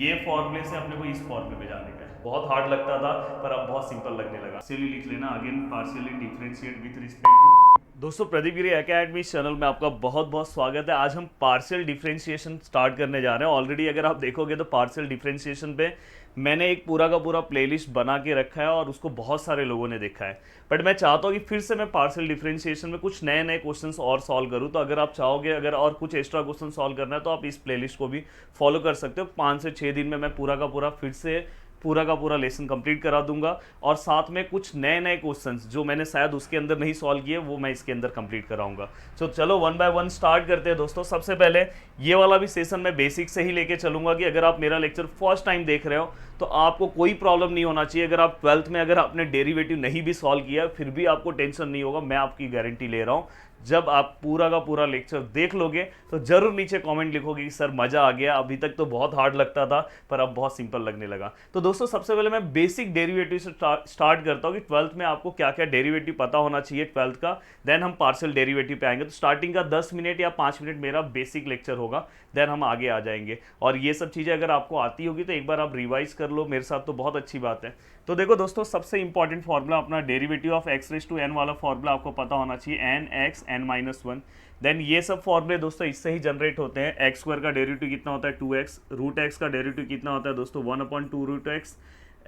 ये फॉर्मूले से अपने को इस फॉर्मूले पे जाने का है। बहुत हार्ड लगता था पर अब बहुत सिंपल लगने लगा। पार्शियली लिख लेना, again partially differentiate with respect to. दोस्तों प्रदीप गिरी एकेडमी चैनल में आपका बहुत बहुत स्वागत है। आज हम पार्शियल डिफरेंशिएशन स्टार्ट करने जा रहे हैं। ऑलरेडी अगर आप देखोगे तो पार्शियल डिफरेंशिएशन पे मैंने एक पूरा का पूरा प्लेलिस्ट बना के रखा है और उसको बहुत सारे लोगों ने देखा है। बट मैं चाहता हूँ कि फिर से मैं पार्शियल डिफरेंशिएशन में कुछ नए नए क्वेश्चंस और सॉल्व करूँ। तो अगर आप चाहोगे अगर और कुछ एक्स्ट्रा क्वेश्चन सॉल्व करना है तो आप इस प्लेलिस्ट को भी फॉलो कर सकते हो। 5 से 6 दिन में मैं पूरा का पूरा फिर से पूरा का पूरा लेसन कंप्लीट करा दूंगा और साथ में कुछ नए नए क्वेश्चंस जो मैंने शायद उसके अंदर नहीं सॉल्व किए वो मैं इसके अंदर कंप्लीट कराऊंगा। तो चलो वन बाय वन स्टार्ट करते हैं दोस्तों। सबसे पहले ये वाला भी सेशन मैं बेसिक से ही लेके चलूंगा कि अगर आप मेरा लेक्चर फर्स्ट टाइम देख रहे हो तो आपको कोई प्रॉब्लम नहीं होना चाहिए। अगर आप 12th में अगर आपने डेरिवेटिव नहीं भी सॉल्व किया फिर भी आपको टेंशन नहीं होगा, मैं आपकी गारंटी ले रहा हूँ। जब आप पूरा का पूरा लेक्चर देख लोगे तो जरूर नीचे कमेंट लिखोगे कि सर मजा आ गया, अभी तक तो बहुत हार्ड लगता था पर अब बहुत सिंपल लगने लगा। तो दोस्तों सबसे पहले मैं बेसिक डेरिवेटिव से स्टार्ट करता हूँ कि 12th में आपको क्या क्या डेरिवेटिव पता होना चाहिए 12th का। देन हम पार्शियल डेरिवेटिव पे आएंगे। तो स्टार्टिंग का 10 मिनट या 5 मिनट मेरा बेसिक लेक्चर होगा, देन हम आगे आ जाएंगे। और ये सब चीज़ें अगर आपको आती होगी तो एक बार आप रिवाइज कर लो मेरे साथ, तो बहुत अच्छी बात है। तो देखो दोस्तों सबसे इंपॉर्टेंट फॉर्मूला अपना derivative of X raise to N वाला फॉर्मूला आपको पता होना चाहिए, N X N minus one. Then ये सब फॉर्मूले दोस्तों इससे ही जनरेट होते हैं। एक्स स्क्वायर का डेरिवेटिव कितना होता है 2x, रूट एक्स का डेरिवेटिव कितना होता है दोस्तों 1/2 रूट एक्स,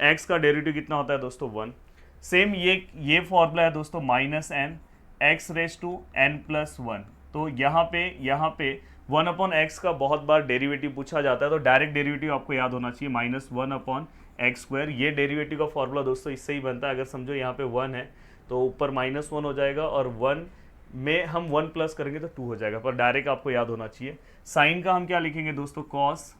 एक्स का डेरिवेटिव कितना होता है दोस्तों 1। सेम ये फॉर्मूला है दोस्तों minus N X raise to N plus one. तो यहाँ पे 1/x का बहुत बार डेरिवेटिव पूछा जाता है, तो डायरेक्ट डेरिवेटिव आपको याद होना चाहिए -1/x स्क्वायर। ये डेरिवेटिव का फॉर्मूला दोस्तों इससे ही बनता है। अगर समझो यहाँ पे 1 है तो ऊपर -1 हो जाएगा और 1 में हम 1 प्लस करेंगे तो 2 हो जाएगा, पर डायरेक्ट आपको याद होना चाहिए। साइन का हम क्या लिखेंगे दोस्तों कॉस,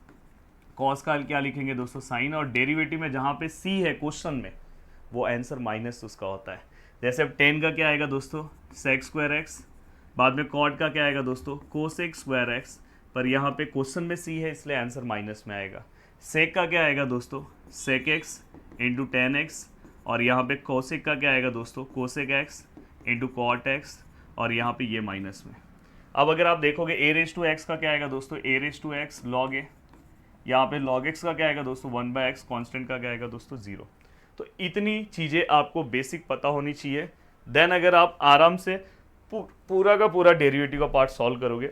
कॉस का क्या लिखेंगे दोस्तों साइन, और डेरिवेटिव में जहाँ पे सी है क्वेश्चन में वो आंसर माइनस उसका होता है। जैसे अब 10 का क्या आएगा दोस्तों सेक स्क्वायर एक्स, बाद में कॉट का क्या आएगा दोस्तों कोसेक स्क्वायर एक्स, पर यहाँ पे क्वेश्चन में सी है इसलिए आंसर माइनस में आएगा। सेक का क्या आएगा दोस्तों सेक एक्स इंटू 10x, और यहाँ पे कोसेक का क्या आएगा दोस्तों cosec X into cot X, और यहाँ पे ये माइनस में। अब अगर आप देखोगे ए रेज टू एक्स का क्या आएगा दोस्तों ए रेज टू एक्स लॉग ए, यहाँ पे log x का क्या आएगा दोस्तों 1/x, कांस्टेंट का क्या आएगा दोस्तों 0। तो इतनी चीज़ें आपको बेसिक पता होनी चाहिए। देन अगर आप आराम से पूरा का पूरा डेरिवेटिव का पार्ट सॉल्व करोगे,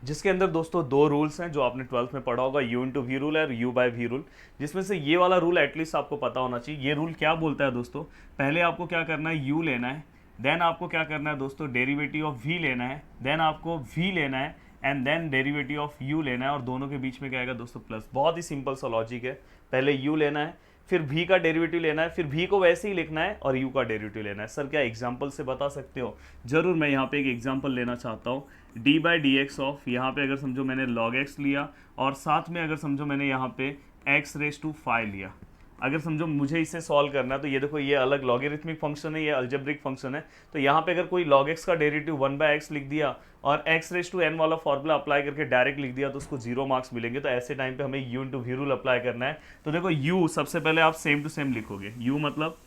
जिसके अंदर दोस्तों 2 रूल्स हैं जो आपने 12th में पढ़ा होगा, u इंटू वी रूल और u बाय वी रूल, जिसमें से ये वाला रूल एटलीस्ट आपको पता होना चाहिए। ये रूल क्या बोलता है दोस्तों, पहले आपको क्या करना है u लेना है, देन आपको क्या करना है दोस्तों डेरिवेटिव ऑफ v लेना है, देन आपको v लेना है and then derivative of u लेना है, और दोनों के बीच में क्या आएगा दोस्तों प्लस। बहुत ही सिंपल सा लॉजिक है। पहले u लेना है, फिर v का डेरिवेटिव लेना है, फिर v को वैसे ही लिखना है और u का डेरिवेटिव लेना है। सर क्या एग्जांपल से बता सकते हो? जरूर, मैं यहाँ पे एक एग्जांपल लेना चाहता हूँ। d by D X of, यहाँ पे अगर समझो मैंने log x लिया और साथ में अगर समझो मैंने यहाँ पे x रेज टू 5 लिया। अगर समझो मुझे इसे सॉल्व करना है तो ये देखो ये अलग लॉगरिथमिक फंक्शन है, ये अलजेब्रिक फंक्शन है। तो यहाँ पे अगर कोई log x का डेरिवेटिव 1/x लिख दिया और x रेज टू n वाला फॉर्मूला अप्लाई करके डायरेक्ट लिख दिया तो उसको 0 मार्क्स मिलेंगे। तो ऐसे टाइम पे हमें u into V rule apply करना है। तो देखो u सबसे पहले आप सेम टू सेम लिखोगे, u मतलब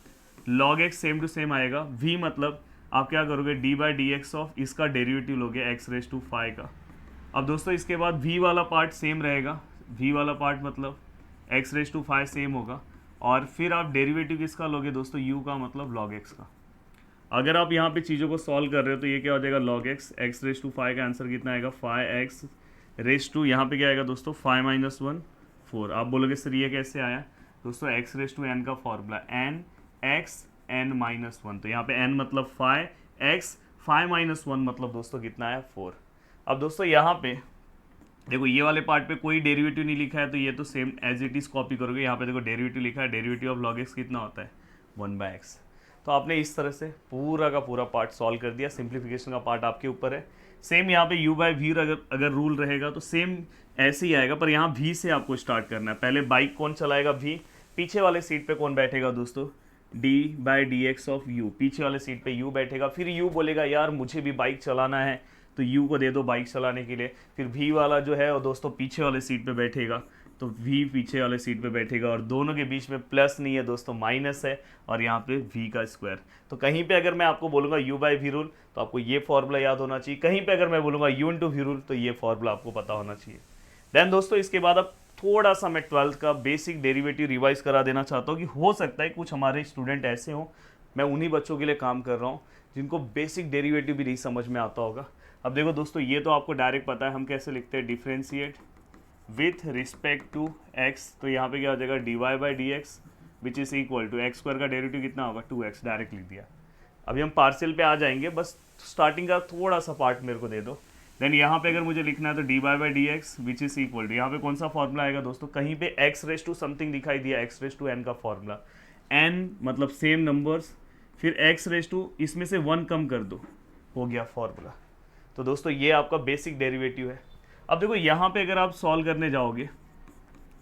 log x same to same आएगा, v मतलब आप क्या करोगे d by D X of इसका डेरिवेटिव लोगे x रेज टू 5 का। अब दोस्तों इसके बाद v वाला पार्ट सेम रहेगा, v वाला पार्ट मतलब x रेज टू 5 सेम होगा, और फिर आप डेरिवेटिव किसका लोगे दोस्तों u का मतलब log x का। अगर आप यहाँ पे चीज़ों को सॉल्व कर रहे हो तो ये क्या हो जाएगा log x, x raise to 5 का आंसर कितना आएगा 5x रेज टू, यहाँ पे क्या आएगा दोस्तों 5 माइनस 1 4। आप बोलोगे सर ये कैसे आया दोस्तों, x रेज टू n का formula n x n minus 1, तो यहाँ पे n मतलब 5, x 5 माइनस 1 मतलब दोस्तों कितना है 4। अब दोस्तों यहाँ पे देखो ये वाले पार्ट पे कोई डेरिवेटिव नहीं लिखा है तो ये तो same as it is copy करोगे। यहाँ पे देखो डेरिवेटिव लिखा है, डेरिवेटिव ऑफ log x कितना होता है 1/x। तो आपने इस तरह से पूरा का पूरा पार्ट सॉल्व कर दिया। सिंप्लीफिकेशन का पार्ट आपके ऊपर है। सेम यहाँ पे u बाई वी अगर रूल रहेगा तो सेम ऐसे ही आएगा, पर यहाँ v से आपको स्टार्ट करना है। पहले बाइक कौन चलाएगा v, पीछे वाले सीट पे कौन बैठेगा दोस्तों d by D X of u, पीछे वाले सीट पे u बैठेगा। फिर u बोलेगा यार मुझे भी बाइक चलाना है तो u को दे दो बाइक चलाने के लिए। फिर v वाला जो है वो दोस्तों पीछे वाले सीट पे बैठेगा, तो v पीछे वाले सीट पे बैठेगा, और दोनों के बीच में प्लस नहीं है दोस्तों माइनस है, और यहाँ पे v का स्क्वायर। तो कहीं पे अगर मैं आपको बोलूँगा u बाई वी रूल तो आपको ये फॉर्मूला याद होना चाहिए, कहीं पे अगर मैं बोलूँगा u इंटू वी रूल तो ये फॉर्मूला आपको पता होना चाहिए। देन दोस्तों इसके बाद अब थोड़ा सा मैं 12th का बेसिक डेरिवेटिव रिवाइज करा देना चाहता हूँ कि हो सकता है कुछ हमारे स्टूडेंट ऐसे हों, मैं उन्हीं बच्चों के लिए काम कर रहा हूँ जिनको बेसिक डेरिवेटिव भी नहीं समझ में आता होगा। अब देखो दोस्तों, ये तो आपको डायरेक्ट पता है हम कैसे लिखते हैं, differentiate with respect to x. तो यहाँ पे क्या हो जाएगा, D Y by D X which is equal to x square का डेरिवेटिव कितना होगा, 2x, डायरेक्ट लिख दिया। अभी हम पार्शियल पे आ जाएंगे, बस स्टार्टिंग का थोड़ा सा पार्ट मेरे को दे दो। देन यहाँ पे अगर मुझे लिखना है तो D Y by D X which is equal to, यहाँ पे कौन सा फॉर्मूला आएगा दोस्तों, कहीं पे एक्स रेस टू समथिंग दिखाई दिया, एक्स रेस टू एन का फॉर्मूला, एन मतलब सेम नंबर्स, फिर एक्स रेस टू इसमें से 1 कम कर दो, हो गया फॉर्मूला। तो दोस्तों ये आपका बेसिक डेरिवेटिव है। अब देखो यहाँ पे अगर आप सॉल्व करने जाओगे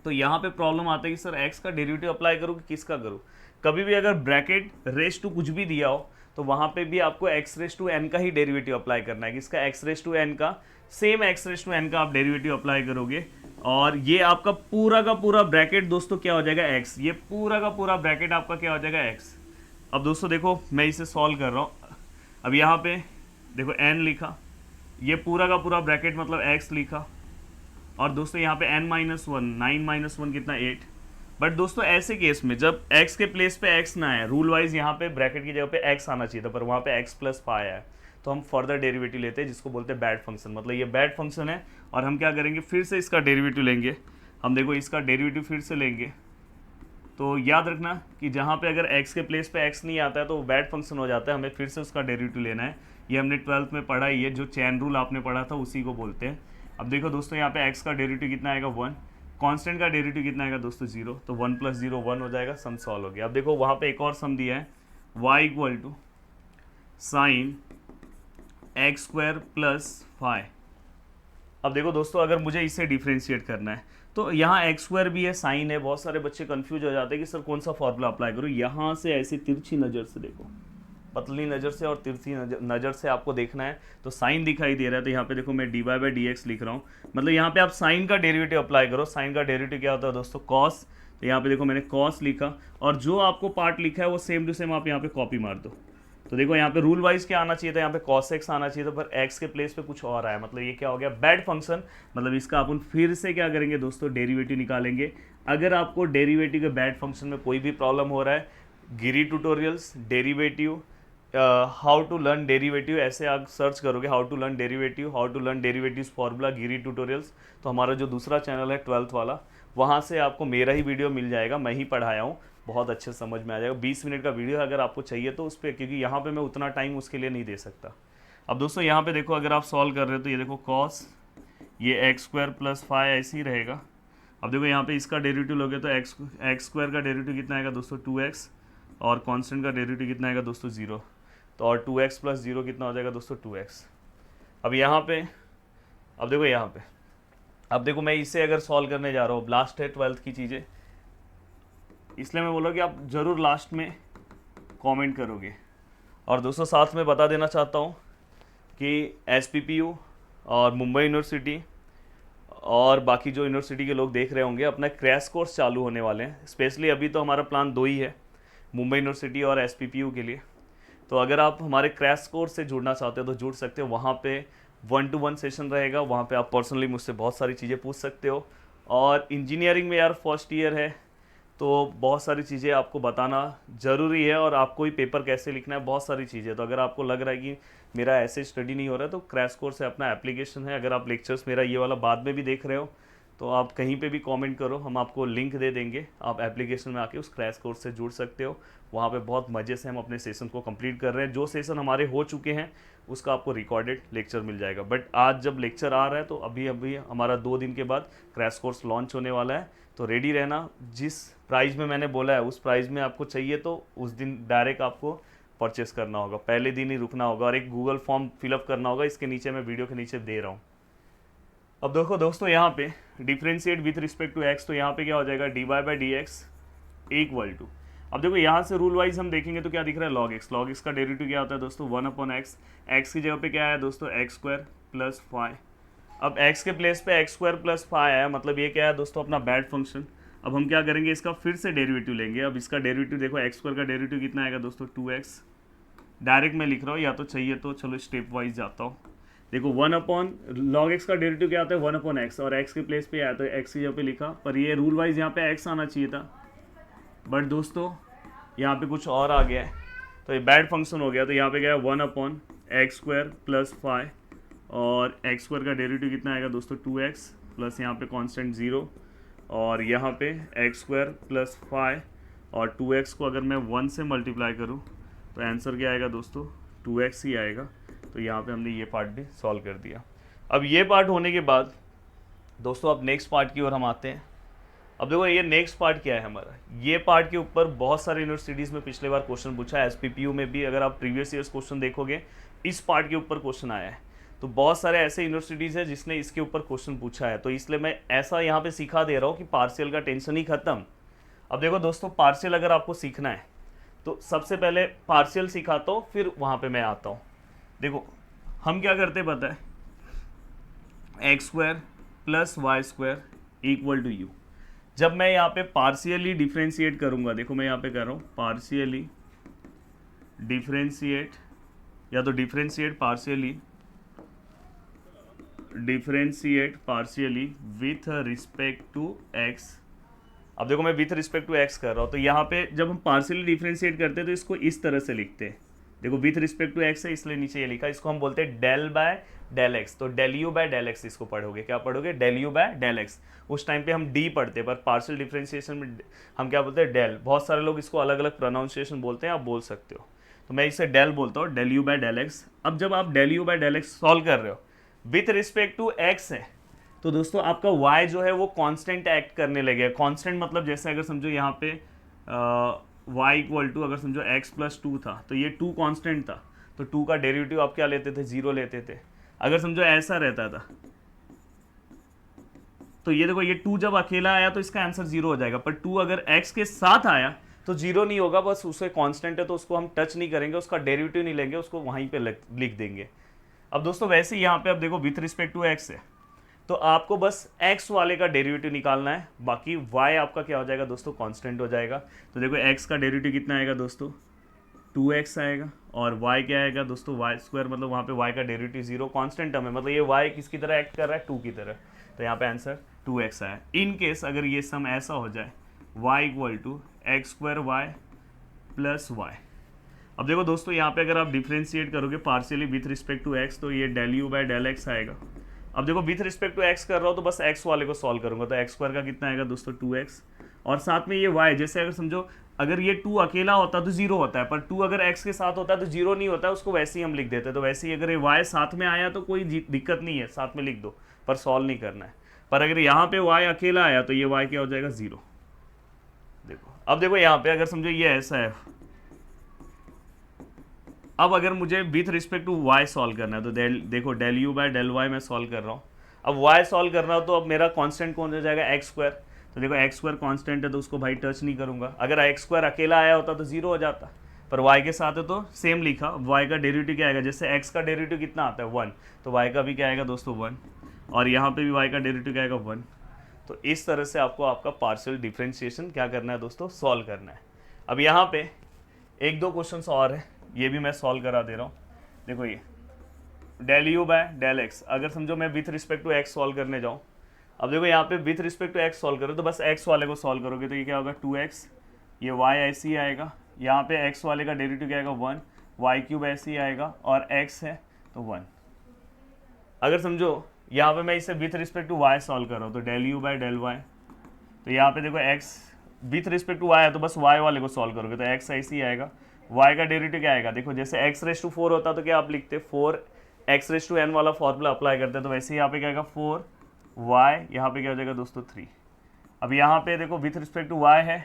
तो यहाँ पे प्रॉब्लम आता है कि सर एक्स का डेरिवेटिव अप्लाई करूँ कि किसका करूँ। कभी भी अगर ब्रैकेट रेस टू कुछ भी दिया हो तो वहाँ पे भी आपको एक्स रेस टू एन का ही डेरिवेटिव अप्लाई करना है, किसका, एक्स रेस टू एन का, same X raise to N का आप डेरिवेटिव अप्लाई करोगे और ये आपका पूरा का पूरा ब्रैकेट दोस्तों क्या हो जाएगा, एक्स। ये पूरा का पूरा ब्रैकेट आपका क्या हो जाएगा, एक्स। अब दोस्तों देखो मैं इसे सॉल्व कर रहा हूँ। अब यहाँ पे देखो एन लिखा, ये पूरा का पूरा ब्रैकेट मतलब एक्स लिखा, और दोस्तों यहाँ पे n माइनस वन, 9 माइनस 1 कितना, 8। बट दोस्तों ऐसे केस में जब x के प्लेस पे x ना आए, रूल वाइज यहाँ पे ब्रैकेट की जगह पे x आना चाहिए था, पर वहाँ पे x प्लस पाई आया, तो हम फर्दर डेरिवेटिव लेते हैं जिसको बोलते हैं बैड फंक्शन। मतलब ये बैड फंक्शन है और हम क्या करेंगे, फिर से इसका डेरिवेटिव लेंगे। हम देखो इसका डेरिवेटिव फिर से लेंगे, तो याद रखना कि जहाँ पे अगर x के प्लेस पे x नहीं आता है तो वो बैड फंक्शन हो जाता है, हमें फिर से उसका डेरिवेटिव लेना है। ये हमने 12th में पढ़ा ही है, जो चैन रूल आपने पढ़ा था उसी को बोलते हैं। अब देखो दोस्तों यहाँ पे x का डेरिवेटिव कितना आएगा, 1, कांस्टेंट का डेरिवेटिव कितना आएगा दोस्तों, 0, तो 1 + 0 1 हो जाएगा, सम सॉल्व हो गया। अब देखो वहाँ पे एक और सम दिया है, y equal to sine X square plus 5। अब देखो दोस्तों अगर मुझे इसे डिफ्रेंशिएट करना है तो यहाँ एक्स स्क्वायर भी है, साइन है, बहुत सारे बच्चे कंफ्यूज हो जाते हैं कि सर कौन सा फॉर्मूला अप्लाई करूँ। यहाँ से ऐसे तिरछी नज़र से देखो, पतली नज़र से और तिरछी नज़र से आपको देखना है। तो साइन दिखाई दे रहा है तो यहाँ पे देखो मैं D Y by D X लिख रहा हूँ, मतलब यहाँ पे आप साइन का डेरिवेटिव अप्लाई करो। साइन का डेरिवेटिव क्या होता है दोस्तों, कॉस। तो यहाँ पे देखो मैंने कॉस लिखा और जो आपको पार्ट लिखा है वो सेम टू सेम आप यहाँ पे कॉपी मार दो। तो देखो यहाँ पे रूल वाइज क्या आना चाहिए था, यहाँ पे cos x आना चाहिए था, पर x के प्लेस पे कुछ और आया, मतलब ये क्या हो गया, बैड फंक्शन। मतलब इसका अपन फिर से क्या करेंगे दोस्तों, डेरिवेटिव निकालेंगे। अगर आपको डेरिवेटिव के बैड फंक्शन में कोई भी प्रॉब्लम हो रहा है, Giri tutorials derivative, how to learn derivative, ऐसे आप सर्च करोगे how to learn derivative, how to learn derivative formula, Giri tutorials, तो हमारा जो दूसरा चैनल है 12th वाला, वहाँ से आपको मेरा ही वीडियो मिल जाएगा, मैं ही पढ़ाया हूँ, बहुत अच्छे समझ में आ जाएगा। 20 मिनट का वीडियो अगर आपको चाहिए तो उस पर, क्योंकि यहाँ पे मैं उतना टाइम उसके लिए नहीं दे सकता। अब दोस्तों यहाँ पे देखो अगर आप सॉल्व कर रहे हो तो ये देखो कॉस, ये एक्स स्क्वायर प्लस 5 ऐसे ही रहेगा। अब देखो यहाँ पे इसका डेरिवेटिव लोगे तो एक्स स्क्वायर का डेरिवेटिव कितना आएगा दोस्तों, 2x, और कॉन्स्टेंट का डेरिवेटिव कितना आएगा दोस्तों, 0, तो और 2x प्लस 0 कितना हो जाएगा दोस्तों, 2x। अब यहाँ पे, अब देखो यहाँ पे, अब देखो मैं इसे अगर सॉल्व करने जा रहा हूँ, लास्ट है 12th की चीज़ें, इसलिए मैं बोला कि आप ज़रूर लास्ट में कमेंट करोगे। और दोस्तों साथ में बता देना चाहता हूँ कि SPPU और मुंबई यूनिवर्सिटी और बाकी जो यूनिवर्सिटी के लोग देख रहे होंगे, अपना क्रैश कोर्स चालू होने वाले हैं। स्पेशली अभी तो हमारा प्लान 2 ही है, मुंबई यूनिवर्सिटी और SPPU के लिए। तो अगर आप हमारे क्रैश कोर्स से जुड़ना चाहते हो तो जुड़ सकते हो, वहाँ पे 1-to-1 सेशन रहेगा, वहाँ पे आप पर्सनली मुझसे बहुत सारी चीज़ें पूछ सकते हो। और इंजीनियरिंग में यार फर्स्ट ईयर है तो बहुत सारी चीज़ें आपको बताना ज़रूरी है, और आपको ही पेपर कैसे लिखना है, बहुत सारी चीज़ें। तो अगर आपको लग रहा है कि मेरा ऐसे स्टडी नहीं हो रहा है तो क्रैश कोर्स है, अपना एप्लीकेशन है। अगर आप लेक्चर्स मेरा ये वाला बाद में भी देख रहे हो तो आप कहीं पे भी कमेंट करो, हम आपको लिंक दे देंगे, आप एप्लीकेशन में आके उस क्रैश कोर्स से जुड़ सकते हो। वहाँ पे बहुत मज़े से हम अपने सेशन को कंप्लीट कर रहे हैं। जो सेशन हमारे हो चुके हैं उसका आपको रिकॉर्डेड लेक्चर मिल जाएगा। बट आज जब लेक्चर आ रहा है तो अभी हमारा 2 दिन के बाद क्रैश कोर्स लॉन्च होने वाला है, तो रेडी रहना। जिस प्राइस में मैंने बोला है उस प्राइस में आपको चाहिए तो उस दिन डायरेक्ट आपको परचेस करना होगा, पहले दिन ही रुकना होगा, और एक गूगल फॉर्म फिलअप करना होगा, इसके नीचे मैं वीडियो के नीचे दे रहा हूँ। अब देखो दोस्तों यहाँ पे differentiate with respect to x, तो यहाँ पे क्या हो जाएगा, D Y by D X equal to, अब देखो यहाँ से रूल वाइज हम देखेंगे तो क्या दिख रहा है, लॉग एक्स। लॉग एक्स का डेरिवेटिव क्या होता है दोस्तों, 1/x। एक्स की जगह पे क्या है दोस्तों, एक्स स्क्वायर प्लस 5। अब x के प्लेस पे एक्स स्क्वायर प्लस 5 है, मतलब ये क्या है दोस्तों, अपना बैड फंक्शन। अब हम क्या करेंगे, इसका फिर से डेरिवेटिव लेंगे। अब इसका डेरिवेटिव देखो, एक्स स्क्वायर का डेरिवेटिव कितना आएगा दोस्तों, 2x। डायरेक्ट मैं लिख रहा हूँ, या तो चाहिए तो चलो स्टेप वाइज जाता हूँ। देखो 1 अपॉन लॉग एक्स का डेरिवेटिव क्या आता है 1 अपॉन एक्स, और एक्स के प्लेस पे आया तो एक्स की जगह पे लिखा, पर ये रूल वाइज यहाँ पे एक्स आना चाहिए था, बट दोस्तों यहाँ पे कुछ और आ गया है, तो ये बैड फंक्शन हो गया। तो यहाँ पे क्या है 1 अपॉन एक्स स्क्वायर प्लस 5, और एक्स स्क्वायर का डेरिवेटिव कितना आएगा दोस्तों 2x प्लस यहाँ पे कांस्टेंट 0, और यहाँ पे एक्स स्क्वायर प्लस 5 और 2x को अगर मैं 1 से मल्टीप्लाई करूँ तो आंसर क्या आएगा दोस्तों 2x ही आएगा। तो यहाँ पे हमने ये पार्ट भी सॉल्व कर दिया। अब ये पार्ट होने के बाद दोस्तों अब नेक्स्ट पार्ट की ओर हम आते हैं। अब देखो ये नेक्स्ट पार्ट क्या है हमारा, ये पार्ट के ऊपर बहुत सारे यूनिवर्सिटीज़ में पिछले बार क्वेश्चन पूछा है, एसपीपीयू में भी अगर आप प्रीवियस ईयर्स क्वेश्चन देखोगे इस पार्ट के ऊपर क्वेश्चन आया है, तो बहुत सारे ऐसे यूनिवर्सिटीज़ है जिसने इसके ऊपर क्वेश्चन पूछा है, तो इसलिए मैं ऐसा यहाँ पे सिखा दे रहा हूँ कि पार्शियल का टेंशन ही खत्म। अब देखो दोस्तों पार्शियल अगर आपको सीखना है तो सबसे पहले पार्शियल सिखाता हूँ, फिर वहाँ पे मैं आता हूँ। देखो हम क्या करते पता है, x square plus Y square equal to U. जब मैं यहाँ पे पार्शियली डिफ्रेंशिएट करूँगा, देखो मैं यहाँ पे कर रहा हूँ पार्शियली डिफ्रेंशिएट, या तो differentiate partially with respect to X. अब देखो मैं विथ रिस्पेक्ट टू एक्स कर रहा हूँ, तो यहाँ पे जब हम पार्शियली डिफ्रेंशिएट करते हैं तो इसको इस तरह से लिखते हैं। देखो विथ रिस्पेक्ट टू एक्स है इसलिए नीचे ये लिखा, इसको हम बोलते हैं डेल बाय डेल एक्स, तो del u by del x इसको पढ़ोगे, क्या पढ़ोगे del u by del x. उस टाइम पे हम डी पढ़ते हैं, पर पार्शियल डिफ्रेंशिएशन में हम क्या बोलते हैं डेल। बहुत सारे लोग इसको अलग अलग प्रोनाउंसिएशन बोलते हैं, आप बोल सकते हो, तो मैं इसे डेल बोलता हूँ, del u by del x. अब जब आप del u by del x solve कर रहे हो विथ रिस्पेक्ट टू एक्स है, तो दोस्तों आपका y जो है वो कांस्टेंट एक्ट करने लगे। कांस्टेंट मतलब जैसे अगर समझो यहाँ पे y इक्वल टू अगर समझो x प्लस 2 था, तो ये 2 कांस्टेंट था, तो 2 का डेरिवेटिव आप क्या लेते थे 0 लेते थे। अगर समझो ऐसा रहता था तो ये देखो ये 2 जब अकेला आया तो इसका आंसर 0 हो जाएगा, पर 2 अगर x के साथ आया तो 0 नहीं होगा, बस उसे कांस्टेंट है तो उसको हम टच नहीं करेंगे, उसका डेरिवेटिव नहीं लेंगे, उसको वहीं पे लिख देंगे। अब दोस्तों वैसे ही यहाँ पे अब देखो विथ रिस्पेक्ट टू x है, तो आपको बस x वाले का डेरिवेटिव निकालना है, बाकी y आपका क्या हो जाएगा दोस्तों कांस्टेंट हो जाएगा। तो देखो x का डेरिवेटिव कितना आएगा दोस्तों 2x आएगा, और y क्या आएगा दोस्तों y स्क्वायर, मतलब वहाँ पे y का डेरिवेटिव 0 कांस्टेंट टर्म है, मतलब ये y किसकी तरह एक्ट कर रहा है 2 की तरह, तो यहाँ पे आंसर 2x आया। इन केस अगर ये सम ऐसा हो जाए y equal to x square y plus y. अब देखो दोस्तों यहाँ पे अगर आप डिफ्रेंशिएट करोगे partially with respect to x, तो ये del u by del x आएगा। अब देखो विथ रिस्पेक्ट टू x कर रहा हूँ तो बस x वाले को सॉल्व करूंगा, तो एक्स स्क्वायर का कितना आएगा दोस्तों 2x, और साथ में ये y, जैसे अगर समझो अगर ये 2 अकेला होता तो 0 होता है, पर 2 अगर x के साथ होता है तो 0 नहीं होता है, उसको वैसे ही हम लिख देते हैं। तो वैसे ही अगर ये y साथ में आया तो कोई दिक्कत नहीं है, साथ में लिख दो, पर सॉल्व नहीं करना है। पर अगर यहाँ पे y अकेला आया तो ये y क्या हो जाएगा 0। देखो अब देखो यहाँ पे अगर समझो ये ऐसा है, अब अगर मुझे with respect to y solve करना है तो देखो del u by del y मैं सॉल्व कर रहा हूँ। अब y सॉल्व कर रहा हूँ तो अब मेरा कांस्टेंट कौन हो जाएगा एक्स स्क्वायर, तो देखो एक्स स्क्वायर कांस्टेंट है तो उसको भाई टच नहीं करूंगा। अगर एक्स स्क्वायर अकेला आया होता तो 0 हो जाता, पर y के साथ है तो सेम लिखा। y का डेरिवेटिव क्या आएगा, जैसे x का डेरिवेटिव कितना आता है 1, तो y का भी क्या आएगा दोस्तों 1, और यहाँ पे भी y का डेरिवेटिव क्या आएगा 1। तो इस तरह से आपको आपका पार्शियल डिफ्रेंशिएशन क्या करना है दोस्तों सॉल्व करना है। अब यहाँ पे एक दो क्वेश्चंस और है, ये भी मैं सॉल्व करा दे रहा हूँ। देखो ये del u by del x, अगर समझो मैं with respect to x solve करने जाऊँ, अब देखो यहाँ पे with respect to x solve करो तो बस एक्स वाले को सॉल्व करोगे तो ये क्या होगा 2x, ये y ऐसे ही आएगा, यहाँ पे x वाले का डेरिवेटिव क्या आएगा 1, y क्यूब ऐसे ही आएगा, और x है तो 1। अगर समझो यहाँ पे मैं इसे with respect to y solve कर रहा हूँ तो del u by del y, तो यहाँ पे देखो x with respect to y है तो बस y वाले को सॉल्व करोगे तो x ऐसे ही आएगा। y का डेरिवेटिव क्या आएगा, देखो जैसे x रेस टू 4 होता तो क्या आप लिखते 4x रेस टू n वाला फॉर्मूला अप्लाई करते हैं, तो वैसे ही यहाँ पे क्या आएगा 4y, यहाँ पे क्या हो जाएगा दोस्तों 3। अब यहाँ पे देखो विथ रिस्पेक्ट टू y है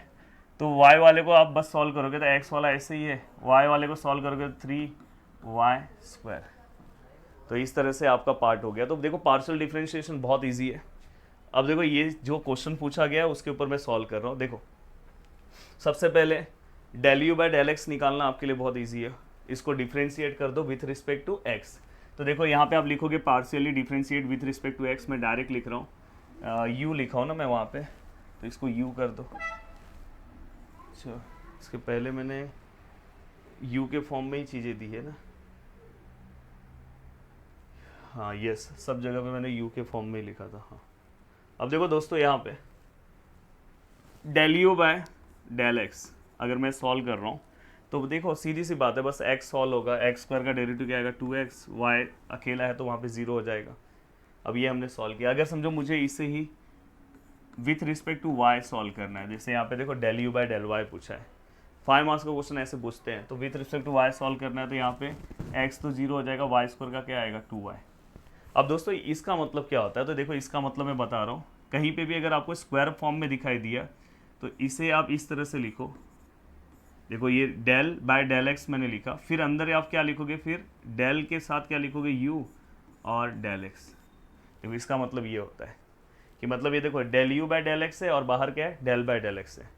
तो y वाले को आप बस सॉल्व करोगे तो x वाला ऐसे ही है, y वाले को सॉल्व करोगे तो 3y स्क्वायर। तो इस तरह से आपका पार्ट हो गया। तो देखो पार्शियल डिफरेंशिएशन बहुत इजी है। अब देखो ये जो क्वेश्चन पूछा गया है उसके ऊपर मैं सॉल्व कर रहा हूँ। देखो सबसे पहले del u by del x निकालना आपके लिए बहुत इजी है, इसको डिफ्रेंशिएट कर दो विथ रिस्पेक्ट टू एक्स। तो देखो यहाँ पे आप लिखोगे partially differentiate with respect to x, मैं डायरेक्ट लिख रहा हूँ, यू लिखा हूँ ना मैं वहाँ पे, तो इसको यू कर दो। अच्छा इसके पहले मैंने यू के फॉर्म में ही चीज़ें दी है ना, हाँ यस, सब जगह पे मैंने यू के फॉर्म में ही लिखा था। हाँ अब देखो दोस्तों, यहाँ पे del u by del x अगर मैं सॉल्व कर रहा हूँ तो देखो सीधी सी बात है, बस एक्स सॉल्व होगा, एक्स स्क्वायर का डेरिवेटिव क्या आएगा 2x, वाई अकेला है तो वहाँ पे 0 हो जाएगा। अब ये हमने सॉल्व किया। अगर समझो मुझे इसे ही with respect to y solve करना है, जैसे यहाँ पे देखो del u by del y पूछा है, 5 मार्क्स का क्वेश्चन ऐसे पूछते हैं, तो with respect to y solve करना है तो यहाँ पे एक्स तो 0 हो जाएगा, वाई स्क्वायर का क्या आएगा 2y। अब दोस्तों इसका मतलब क्या होता है, तो देखो इसका मतलब मैं बता रहा हूँ, कहीं पे भी अगर आपको स्क्वायर फॉर्म में दिखाई दिया तो इसे आप इस तरह से लिखो। देखो ये डेल बाय डेल एक्स मैंने लिखा, फिर अंदर आप क्या लिखोगे, फिर डेल के साथ क्या लिखोगे यू और डेल एक्स। देखो इसका मतलब ये होता है कि मतलब ये देखो del u by del x है और बाहर क्या है डेल बाय डेल एक्स है।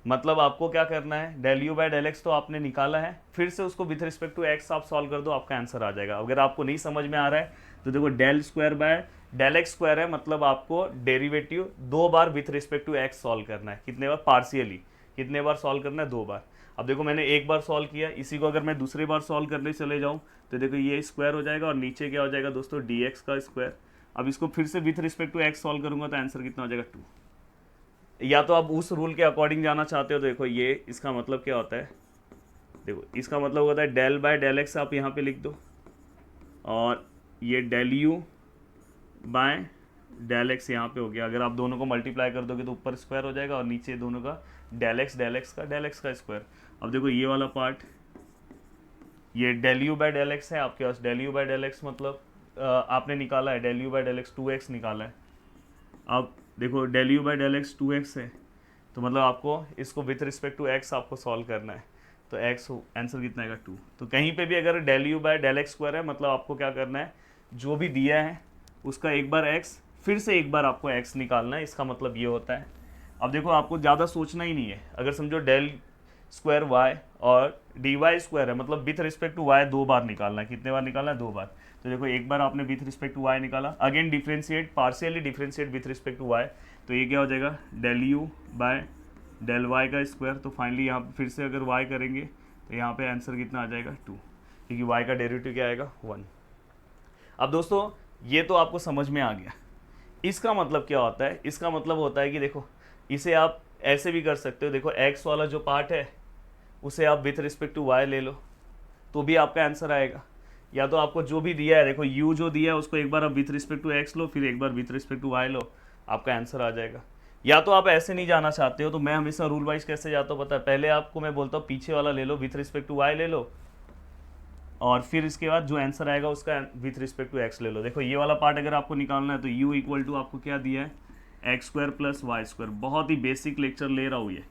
मतलब आपको क्या करना है, del u by del x तो आपने निकाला है, फिर से उसको विथ रिस्पेक्ट टू एक्स आप सॉल्व कर दो, आपका आंसर आ जाएगा। अगर आपको नहीं समझ में आ रहा है तो देखो del square by del x square है, मतलब आपको डेरिवेटिव 2 बार with respect to x solve करना है। कितने बार, पार्शियली कितने बार सॉल्व करना है, 2 बार। अब देखो मैंने एक बार सॉल्व किया, इसी को अगर मैं दूसरी बार सॉल्व करने चले जाऊँ तो देखो ये स्क्वायर हो जाएगा और नीचे क्या हो जाएगा दोस्तों डी एक्स का स्क्वायर। अब इसको फिर से with respect to x solve करूंगा तो आंसर कितना हो जाएगा 2। या तो आप उस रूल के अकॉर्डिंग जाना चाहते हो तो देखो ये इसका मतलब क्या होता है, देखो इसका मतलब होता है डेल बाय डेल एक्स आप यहाँ पे लिख दो और ये del u by del x यहाँ पे हो गया। अगर आप दोनों को मल्टीप्लाई कर दोगे तो ऊपर स्क्वायर हो जाएगा और नीचे दोनों का डेल एक्स का स्क्वायर। अब देखो ये वाला पार्ट, ये del u by del x है आपके पास, del u by del x मतलब आपने निकाला है del u by del x 2x निकाला है। अब देखो del u by del x 2x है तो मतलब आपको इसको विथ रिस्पेक्ट टू x आपको सॉल्व करना है, तो x आंसर कितना आएगा 2। तो कहीं पे भी अगर del u by del x square है मतलब आपको क्या करना है, जो भी दिया है उसका एक बार x फिर से एक बार आपको x निकालना है, इसका मतलब ये होता है। अब देखो आपको ज़्यादा सोचना ही नहीं है, अगर समझो डेल स्क्वायर y और डी वाई स्क्वायर है मतलब विथ रिस्पेक्ट टू y 2 बार निकालना है। कितने बार निकालना है, 2 बार। तो देखो एक बार आपने विथ रिस्पेक्ट टू y निकाला, again differentiate, partially differentiate with respect to y, तो ये क्या हो जाएगा del u by del y का स्क्वायर। तो फाइनली यहाँ फिर से अगर y करेंगे तो यहाँ पे आंसर कितना आ जाएगा 2, क्योंकि y का डेरिवेटिव क्या आएगा 1। अब दोस्तों ये तो आपको समझ में आ गया। इसका मतलब क्या होता है, इसका मतलब होता है कि देखो इसे आप ऐसे भी कर सकते हो, देखो x वाला जो पार्ट है उसे आप विथ रिस्पेक्ट टू y ले लो तो भी आपका आंसर आएगा। या तो आपको जो भी दिया है, देखो u जो दिया है उसको एक बार आप विथ रिस्पेक्ट टू x लो, फिर एक बार विथ रिस्पेक्ट टू y लो, आपका आंसर आ जाएगा। या तो आप ऐसे नहीं जाना चाहते हो तो मैं हमेशा रूल वाइज कैसे जाता हूँ पता है, पहले आपको मैं बोलता हूँ पीछे वाला ले लो विथ रिस्पेक्ट टू y ले लो और फिर इसके बाद जो आंसर आएगा उसका विथ रिस्पेक्ट टू x ले लो। देखो ये वाला पार्ट अगर आपको निकालना है तो u इक्वल टू आपको क्या दिया है x square plus Y square. बहुत ही बेसिक लेक्चर ले रहा हूँ ये,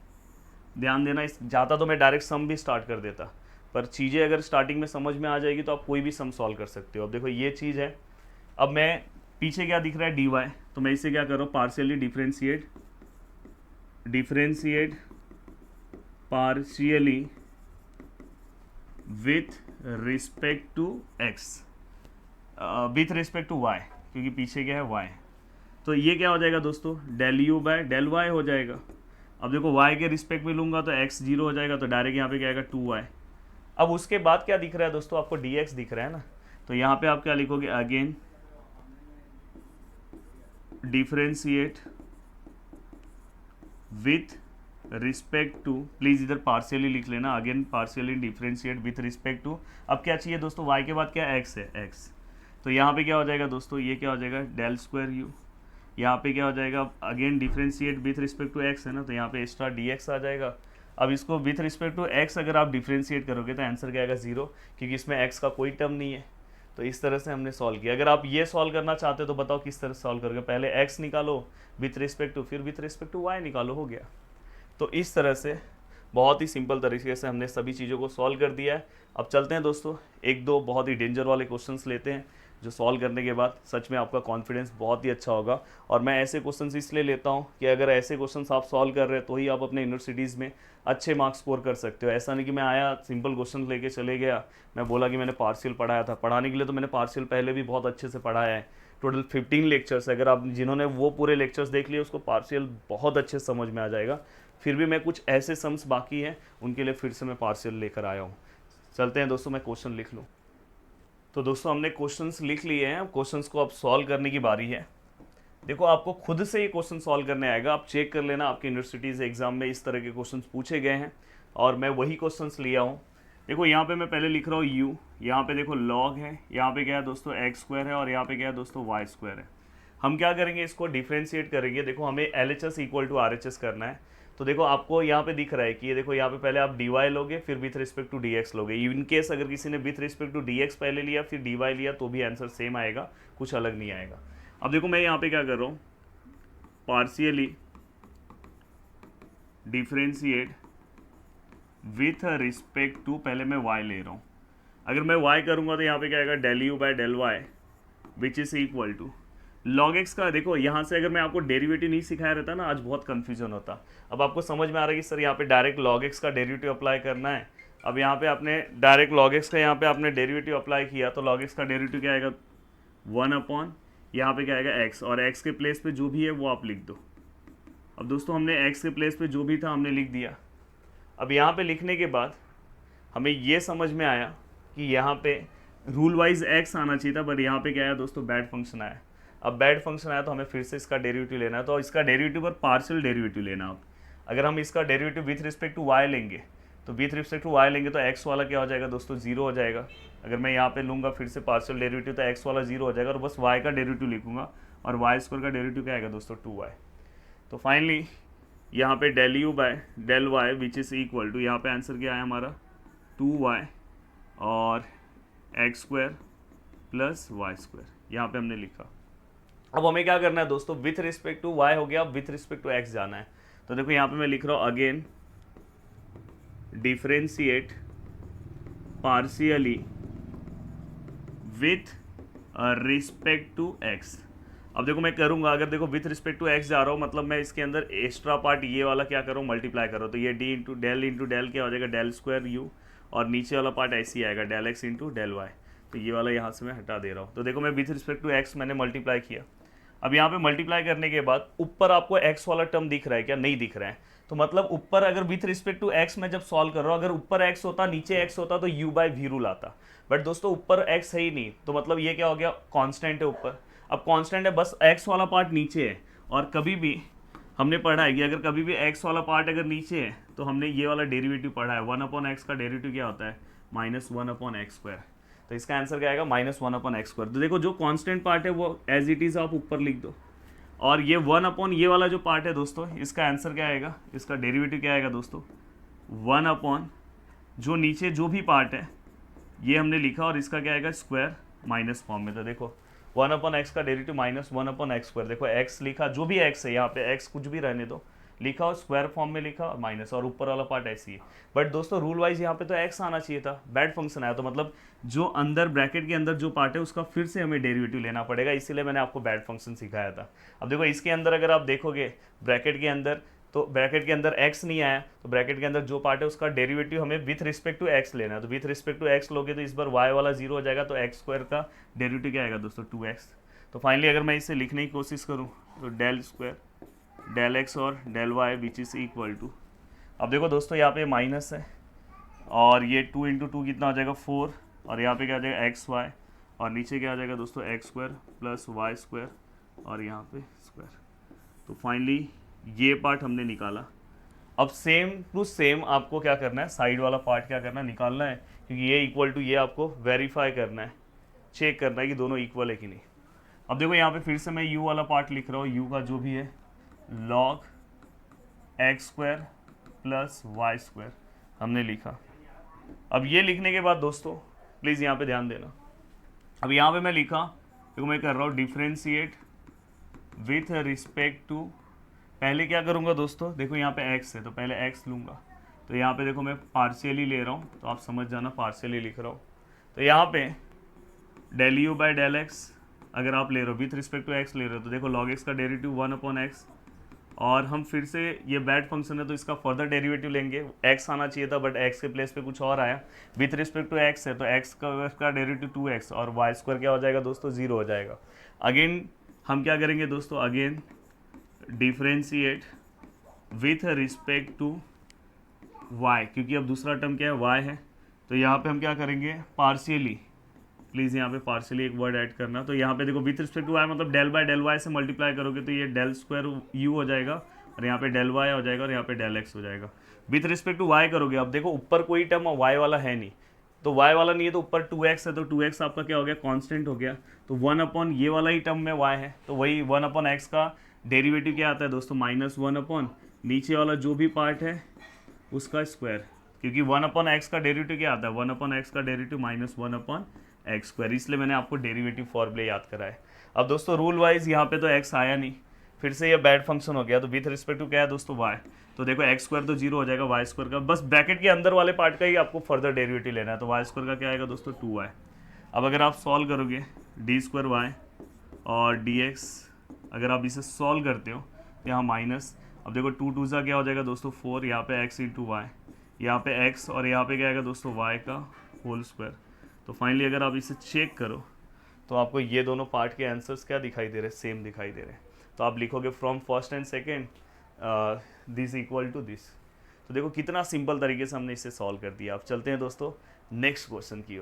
ध्यान देना। इस जाता तो मैं डायरेक्ट सम भी स्टार्ट कर देता, पर चीज़ें अगर स्टार्टिंग में समझ में आ जाएगी तो आप कोई भी सम सॉल्व कर सकते हो। अब देखो ये चीज़ है, अब मैं पीछे क्या दिख रहा है डी वाई, तो मैं इसे क्या कर रहा हूँ partially differentiate partially with respect to x, with respect to y, क्योंकि पीछे क्या है वाई। तो ये क्या हो जाएगा दोस्तों del u by del y हो जाएगा। अब देखो y के रिस्पेक्ट में लूंगा तो x 0 हो जाएगा, तो डायरेक्ट यहाँ पे क्या आएगा 2y। अब उसके बाद क्या दिख रहा है दोस्तों, आपको dx दिख रहा है ना, तो यहाँ पे आप क्या लिखोगे again differentiate with respect to, please इधर पार्शियली लिख लेना, again partially differentiate with respect to. अब क्या चाहिए दोस्तों, y के बाद क्या x है x, तो यहाँ पे क्या हो जाएगा दोस्तों, ये क्या हो जाएगा डेल स्क्वायर यू, यहाँ पे क्या हो जाएगा again differentiate with respect to x है ना, तो यहाँ पे एक्स्ट्रा डी एक्स आ जाएगा। अब इसको विथ रिस्पेक्ट टू एक्स अगर आप डिफरेंशिएट करोगे तो आंसर क्या आएगा 0, क्योंकि इसमें एक्स का कोई टर्म नहीं है। तो इस तरह से हमने सॉल्व किया। अगर आप ये सॉल्व करना चाहते हो तो बताओ किस तरह से सॉल्व करोगे, पहले एक्स निकालो विथ रिस्पेक्ट टू, फिर विथ रिस्पेक्ट टू वाई निकालो, हो गया। तो इस तरह से बहुत ही सिंपल तरीके से हमने सभी चीज़ों को सॉल्व कर दिया है। अब चलते हैं दोस्तों, एक दो बहुत ही डेंजर वाले क्वेश्चंस लेते हैं, जो सॉल्व करने के बाद सच में आपका कॉन्फिडेंस बहुत ही अच्छा होगा। और मैं ऐसे क्वेश्चंस इसलिए लेता हूं कि अगर ऐसे क्वेश्चंस आप सॉल्व कर रहे हैं तो ही आप अपने यूनिवर्सिटीज़ में अच्छे मार्क्स स्कोर कर सकते हो। ऐसा नहीं कि मैं आया सिंपल क्वेश्चन लेके चले गया, मैं बोला कि मैंने पार्शियल पढ़ाया था। पढ़ाने के लिए तो मैंने पार्शियल पहले भी बहुत अच्छे से पढ़ाया है, टोटल 15 लेक्चर्स। अगर आप जिन्होंने वो पूरे लेक्चर्स देख लिए उसको पार्शियल बहुत अच्छे से समझ में आ जाएगा। फिर भी मैं कुछ ऐसे सम्स बाकी हैं उनके लिए फिर से मैं पार्शियल लेकर आया हूँ। चलते हैं दोस्तों, मैं क्वेश्चन लिख लूँ। तो दोस्तों हमने क्वेश्चंस लिख लिए हैं, क्वेश्चंस को अब सॉल्व करने की बारी है। देखो आपको खुद से ये क्वेश्चन सॉल्व करने आएगा, आप चेक कर लेना आपके यूनिवर्सिटीज़ एग्जाम में इस तरह के क्वेश्चंस पूछे गए हैं और मैं वही क्वेश्चंस लिया हूँ। देखो यहाँ पे मैं पहले लिख रहा हूँ u, यहाँ पे देखो log है, यहाँ पे क्या है दोस्तों x स्क्वायर है और यहाँ पे क्या है दोस्तों y स्क्वायर है। हम क्या करेंगे, इसको डिफ्रेंशिएट करेंगे। देखो हमें LHS इक्वल टू RHS करना है। तो देखो आपको यहाँ पे दिख रहा है कि ये देखो यहाँ पे पहले आप dy लोगे फिर विथ रिस्पेक्ट टू dx लोगे। इन केस अगर किसी ने विथ रिस्पेक्ट टू dx पहले लिया फिर dy लिया तो भी आंसर सेम आएगा, कुछ अलग नहीं आएगा। अब देखो मैं यहाँ पे क्या कर रहा हूँ, partially differentiate with respect to, पहले मैं y ले रहा हूँ। अगर मैं y करूँगा तो यहाँ पे क्या आएगा, del u by del y which is equal to log x का। देखो यहाँ से अगर मैं आपको डेरिवेटिव नहीं सिखाया रहता ना, आज बहुत कन्फ्यूजन होता। अब आपको समझ में आ रहा है कि सर यहाँ पे डायरेक्ट log x का डेरिवेटिव अप्लाई करना है। अब यहाँ पे आपने डायरेक्ट log x का यहाँ पे आपने डेरिवेटिव अप्लाई किया तो log x का डेरिवेटिव क्या आएगा, 1 अपॉन यहाँ पे क्या आएगा x, और x के प्लेस पे जो भी है वो आप लिख दो। अब दोस्तों हमने x के प्लेस पे जो भी था हमने लिख दिया। अब यहाँ पे लिखने के बाद हमें ये समझ में आया कि यहाँ पे रूल वाइज x आना चाहिए था, बट यहाँ पे क्या है दोस्तों, बैड फंक्शन आया। अब बैड फंक्शन आया तो हमें फिर से इसका डेरिवेटिव लेना है। तो इसका डेरिवेटिव पर पार्शियल डेरिवेटिव लेना आप। अगर हम इसका derivative with respect to y लेंगे तो विथ रिस्पेक्ट टू y लेंगे तो x वाला क्या हो जाएगा दोस्तों, 0 हो जाएगा। अगर मैं यहाँ पे लूँगा फिर से पार्शियल डेरिवेटिव तो x वाला 0 हो जाएगा और बस y का डेरिवेटिव लिखूँगा और y स्क्वायर का डेरिवेटिव क्या आएगा दोस्तों, 2y। तो फाइनली यहाँ पे del u by del y which is equal to, यहाँ पे आंसर क्या है हमारा 2y और x square plus Y square, यहाँ पे हमने लिखा। अब हमें क्या करना है दोस्तों, विथ रिस्पेक्ट टू y हो गया, अब विथ रिस्पेक्ट टू x जाना है। तो देखो यहाँ पे मैं लिख रहा हूँ again differentiate partially with respect to x। अब देखो मैं करूँगा, अगर देखो विथ रिस्पेक्ट टू x जा रहा हूँ मतलब मैं इसके अंदर एक्स्ट्रा पार्ट ये वाला क्या करूँ, मल्टीप्लाई करो। तो ये d इंटू डेल क्या हो जाएगा, डेल स्क्वायर u, और नीचे वाला पार्ट ऐसे ही आएगा del x into del y. तो ये वाला यहाँ से मैं हटा दे रहा हूँ। तो देखो मैं विथ रिस्पेक्ट टू x मैंने मल्टीप्लाई किया। अब यहाँ पे मल्टीप्लाई करने के बाद ऊपर आपको x वाला टर्म दिख रहा है क्या, नहीं दिख रहा है। तो मतलब ऊपर अगर विथ रिस्पेक्ट टू x मैं जब सॉल्व कर रहा हूँ, अगर ऊपर x होता नीचे x होता तो u बाई वी रूल आता। बट दोस्तों ऊपर x है ही नहीं, तो मतलब ये क्या हो गया, कांस्टेंट है ऊपर। अब कांस्टेंट है, बस x वाला पार्ट नीचे है। और कभी भी हमने पढ़ा है कि अगर कभी भी x वाला पार्ट अगर नीचे है तो हमने ये वाला डेरिवेटिव पढ़ा है, 1 अपॉन एक्स का डेरिवेटिव क्या होता है, -1 अपॉन एक्स स्क्वायर। तो इसका आंसर क्या आएगा, -1 अपॉन एक्स स्क्वायर। तो देखो जो कांस्टेंट पार्ट है वो एज इट इज़ आप ऊपर लिख दो, और ये 1 अपॉन ये वाला जो पार्ट है दोस्तों, इसका आंसर क्या आएगा, इसका डेरिवेटिव क्या आएगा दोस्तों, 1 अपॉन जो नीचे जो भी पार्ट है ये हमने लिखा, और इसका क्या आएगा स्क्वायर माइनस फॉर्म में। तो देखो 1 अपॉन एक्स का डेरिवेटिव -1 अपॉन एक्स स्क्वायर। देखो x लिखा, जो भी x है यहाँ पे x कुछ भी रहने दो, लिखा और स्क्वायर फॉर्म में लिखा और माइनस, और ऊपर वाला पार्ट ऐसी है। बट दोस्तों रूल वाइज यहाँ पे तो x आना चाहिए था, बैड फंक्शन आया। तो मतलब जो अंदर ब्रैकेट के अंदर जो पार्ट है उसका फिर से हमें डेरिवेटिव लेना पड़ेगा, इसीलिए मैंने आपको बैड फंक्शन सिखाया था। अब देखो इसके अंदर अगर आप देखोगे ब्रैकेट के अंदर, तो ब्रैकेट के अंदर x नहीं आया, तो ब्रैकेट के अंदर जो पार्ट है उसका डेरिवेटिव हमें विथ रिस्पेक्ट टू x लेना है। तो विथ रिस्पेक्ट टू x लोगे तो इस बार y वाला 0 हो जाएगा, तो x स्क्वायर का डेरिवेटिव क्या आएगा दोस्तों, 2x। तो फाइनली अगर मैं इसे लिखने की कोशिश करूँ तो डेल स्क्वायर डेल एक्स और del y which is equal to, अब देखो दोस्तों यहाँ पे माइनस है और ये 2 इंटू 2 कितना हो जाएगा 4, और यहाँ पे क्या आ जाएगा एक्स वाई, और नीचे क्या आ जाएगा दोस्तों x square plus Y square, और यहाँ पे स्क्वायर। तो फाइनली ये पार्ट हमने निकाला। अब सेम टू सेम आपको क्या करना है, साइड वाला पार्ट क्या करना है, निकालना है, क्योंकि ये इक्वल टू ये आपको वेरीफाई करना है, चेक करना है कि दोनों इक्वल है कि नहीं। अब देखो यहाँ पे फिर से मैं u वाला पार्ट लिख रहा हूँ, u का जो भी है log x square plus Y square हमने लिखा। अब ये लिखने के बाद दोस्तों प्लीज़ यहाँ पे ध्यान देना, अब यहाँ पे मैं लिखा, देखो मैं कर रहा हूँ डिफ्रेंशिएट विथ रिस्पेक्ट टू, पहले क्या करूँगा दोस्तों, देखो यहाँ पे x है तो पहले x लूँगा, तो यहाँ पे देखो मैं पार्शियली ले रहा हूँ, तो आप समझ जाना पार्शियली लिख रहा हूँ। तो यहाँ पे del u by del x अगर आप ले रहे हो विथ रिस्पेक्ट टू x ले रहे हो, तो देखो log x का डेरिवेटिव 1 अपॉन एक्स, और हम फिर से ये बैड फंक्शन है तो इसका फर्दर डेरिवेटिव लेंगे। x आना चाहिए था बट x के प्लेस पे कुछ और आया, विथ रिस्पेक्ट टू x है तो x का डेरिवेटिव 2x, और y स्क्वायर क्या हो जाएगा दोस्तों, 0 हो जाएगा। अगेन हम क्या करेंगे दोस्तों, again differentiate with respect to y, क्योंकि अब दूसरा टर्म क्या है y है, तो यहाँ पे हम क्या करेंगे पार्शियली प्लीज़ यहाँ पे पार्शियली एक वर्ड ऐड करना। तो यहाँ पे देखो विथ रिस्पेक्ट टू वाई मतलब डेल बाय डेल वाई से मल्टीप्लाई करोगे तो ये डेल स्क्वायर यू हो जाएगा, और यहाँ पे डेल वाई हो जाएगा, और यहाँ पे डेल एक्स हो जाएगा। विथ रिस्पेक्ट टू वाई करोगे, अब देखो ऊपर कोई टर्म वाई वाला है नहीं, तो y वाला नहीं है, तो ऊपर 2x है, तो 2x आपका क्या हो गया, कांस्टेंट हो गया। तो 1 अपॉन ये वाला ही टर्म में y है, तो वही 1 अपॉन x का डेरिवेटिव क्या आता है दोस्तों, -1 अपॉन नीचे वाला जो भी पार्ट है उसका स्क्वायर, क्योंकि 1 अपॉन एक्स का डेरिवेटिव क्या आता है, 1 अपॉन एक्स का डेरिवेटिव -1 अपॉन एक्स स्क्वायर, इसलिए मैंने आपको डेरिवेटिव फॉर्मूले याद कराए। अब दोस्तों रूल वाइज यहाँ पे तो x आया नहीं, फिर से ये बैड फंक्शन हो गया, तो विथ रिस्पेक्ट टू क्या है दोस्तों y, तो देखो एक्स स्क्वायर तो 0 हो जाएगा, वाई स्क्वायर का बस ब्रैकेट के अंदर वाले पार्ट का ही आपको फर्दर डेरिवेटिव लेना है, तो वाई स्क्वायर का क्या आएगा दोस्तों 2y। अब अगर आप सॉल्व करोगे डी स्क्वायर वाई और डी एक्स, अगर आप इसे सॉल्व करते हो तो यहाँ माइनस, अब देखो 2 2 सा क्या हो जाएगा दोस्तों 4, यहाँ पे x इंटू वाई, यहाँ पे x और यहाँ पे क्या आएगा दोस्तों y का होल स्क्वायर। तो फाइनली अगर आप इसे चेक करो तो आपको ये दोनों पार्ट के आंसर्स क्या दिखाई दे रहे हैं, सेम दिखाई दे रहे हैं। तो आप लिखोगे from first and second this equal to this. तो देखो कितना सिंपल तरीके से हमने इसे सॉल्व कर दिया। अब चलते हैं दोस्तों नेक्स्ट क्वेश्चन की